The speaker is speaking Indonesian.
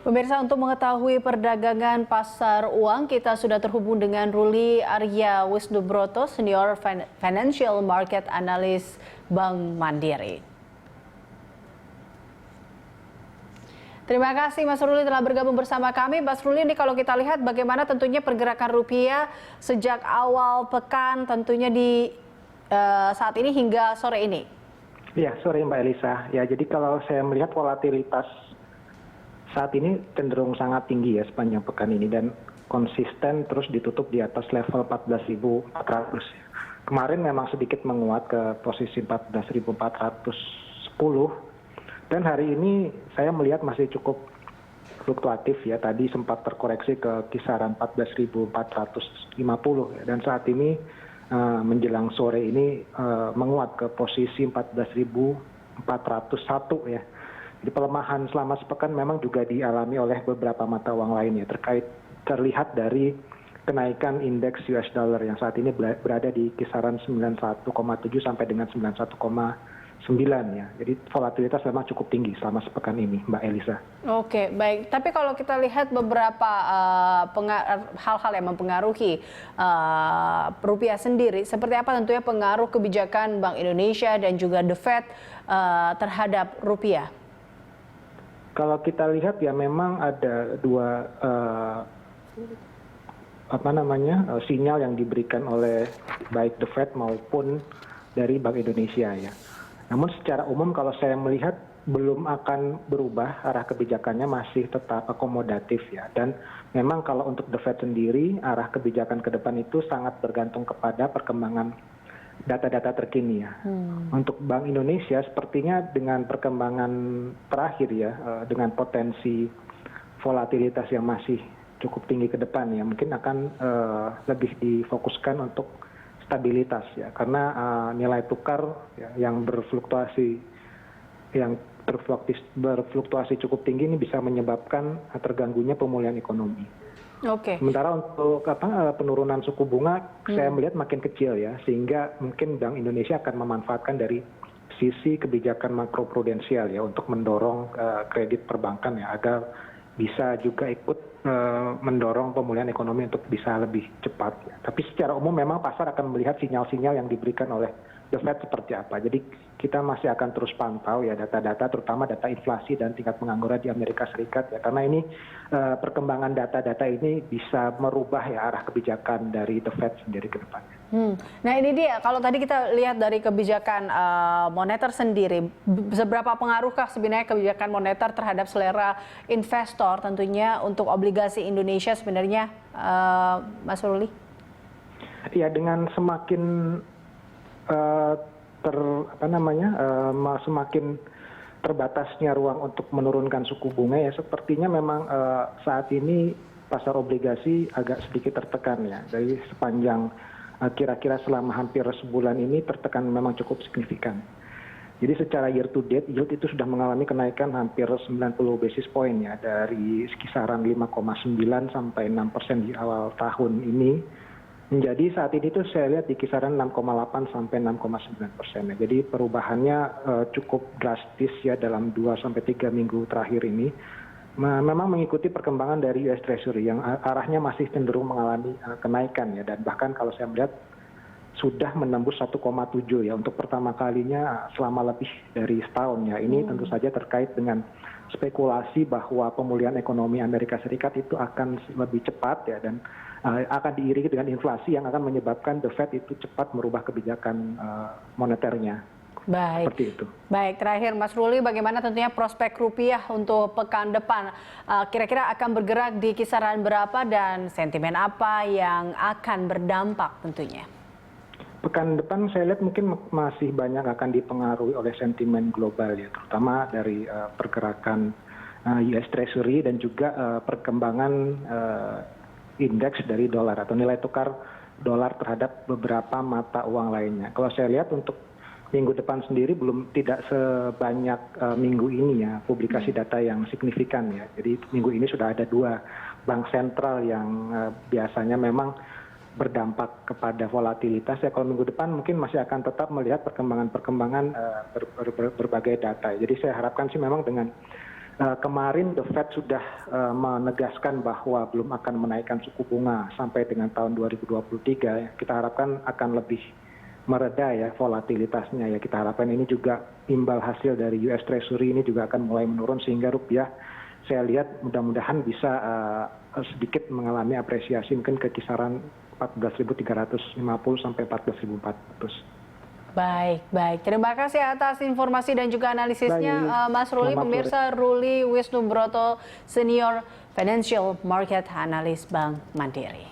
Pemirsa, untuk mengetahui perdagangan pasar uang, kita sudah terhubung dengan Ruli Arya Wisnubroto, Senior Financial Market Analyst Bank Mandiri. Terima kasih Mas Ruli telah bergabung bersama kami. Mas Ruli, ini kalau kita lihat bagaimana tentunya pergerakan rupiah sejak awal pekan tentunya di saat ini hingga sore ini. Ya, sore Mbak Elisa. Ya, jadi kalau saya melihat volatilitas saat ini cenderung sangat tinggi ya sepanjang pekan ini dan konsisten terus ditutup di atas level 14.400. Kemarin memang sedikit menguat ke posisi 14.410 dan hari ini saya melihat masih cukup fluktuatif ya. Tadi sempat terkoreksi ke kisaran 14.450 ya, dan saat ini menjelang sore ini menguat ke posisi 14.401 ya. Jadi pelemahan selama sepekan memang juga dialami oleh beberapa mata uang lainnya terlihat dari kenaikan indeks US dollar yang saat ini berada di kisaran 91,7 sampai dengan 91,9 ya. Jadi volatilitas memang cukup tinggi selama sepekan ini, Mbak Elisa. Oke, baik. Tapi kalau kita lihat beberapa hal-hal yang mempengaruhi rupiah sendiri, seperti apa tentunya pengaruh kebijakan Bank Indonesia dan juga The Fed terhadap rupiah? Kalau kita lihat ya memang ada dua sinyal yang diberikan oleh baik The Fed maupun dari Bank Indonesia ya. Namun secara umum kalau saya melihat belum akan berubah, arah kebijakannya masih tetap akomodatif ya. Dan memang kalau untuk The Fed sendiri arah kebijakan ke depan itu sangat bergantung kepada perkembangan data-data terkini ya. Untuk Bank Indonesia sepertinya dengan perkembangan terakhir ya, dengan potensi volatilitas yang masih cukup tinggi ke depan ya, mungkin akan lebih difokuskan untuk stabilitas ya, karena nilai tukar ya, yang berfluktuasi cukup tinggi ini bisa menyebabkan terganggunya pemulihan ekonomi. Oke. Sementara untuk penurunan suku bunga saya melihat makin kecil ya, sehingga mungkin Bank Indonesia akan memanfaatkan dari sisi kebijakan makroprudensial ya untuk mendorong kredit perbankan ya, agar bisa juga ikut mendorong pemulihan ekonomi untuk bisa lebih cepat ya. Tapi secara umum memang pasar akan melihat sinyal-sinyal yang diberikan oleh The Fed seperti apa. Jadi kita masih akan terus pantau ya data-data, terutama data inflasi dan tingkat pengangguran di Amerika Serikat ya, karena ini perkembangan data-data ini bisa merubah ya arah kebijakan dari The Fed sendiri ke depannya. Nah ini dia, kalau tadi kita lihat dari kebijakan moneter sendiri, seberapa pengaruhkah sebenarnya kebijakan moneter terhadap selera investor tentunya untuk obligasi Indonesia sebenarnya, Mas Ruli? Ya, dengan semakin semakin terbatasnya ruang untuk menurunkan suku bunga ya, sepertinya memang saat ini pasar obligasi agak sedikit tertekan ya. Dari sepanjang kira-kira selama hampir sebulan ini tertekan memang cukup signifikan. Jadi secara year to date yield itu sudah mengalami kenaikan hampir 90 basis point ya, dari kisaran 5,9 sampai 6% di awal tahun ini. Menjadi saat ini tuh saya lihat di kisaran 6,8 sampai 6,9%. Jadi perubahannya cukup drastis ya dalam 2 sampai 3 minggu terakhir ini. Memang mengikuti perkembangan dari US Treasury yang arahnya masih cenderung mengalami kenaikan ya, dan bahkan kalau saya melihat sudah menembus 1,7 ya untuk pertama kalinya selama lebih dari setahun ya. Ini tentu saja terkait dengan spekulasi bahwa pemulihan ekonomi Amerika Serikat itu akan lebih cepat ya, dan akan diiringi dengan inflasi yang akan menyebabkan The Fed itu cepat merubah kebijakan moneternya. Baik. Seperti itu. Baik, terakhir Mas Ruli, bagaimana tentunya prospek rupiah untuk pekan depan? Kira-kira akan bergerak di kisaran berapa dan sentimen apa yang akan berdampak tentunya? Pekan depan saya lihat mungkin masih banyak akan dipengaruhi oleh sentimen global ya, terutama dari pergerakan US Treasury dan juga perkembangan indeks dari dolar atau nilai tukar dolar terhadap beberapa mata uang lainnya. Kalau saya lihat untuk minggu depan sendiri tidak sebanyak minggu ini ya publikasi data yang signifikan ya. Jadi minggu ini sudah ada 2 bank sentral yang biasanya memang berdampak kepada volatilitas ya. Kalau minggu depan mungkin masih akan tetap melihat perkembangan berbagai data. Jadi saya harapkan sih memang dengan kemarin The Fed sudah menegaskan bahwa belum akan menaikkan suku bunga sampai dengan tahun 2023. Ya. Kita harapkan akan lebih mereda ya volatilitasnya ya. Kita harapkan ini juga imbal hasil dari US Treasury ini juga akan mulai menurun sehingga rupiah saya lihat mudah-mudahan bisa sedikit mengalami apresiasi mungkin ke kisaran 14.350 sampai 14.400. Baik, baik. Terima kasih atas informasi dan juga analisisnya, Mas Ruli. Pemirsa, Ruli Wisnubroto, Senior Financial Market Analyst Bank Mandiri.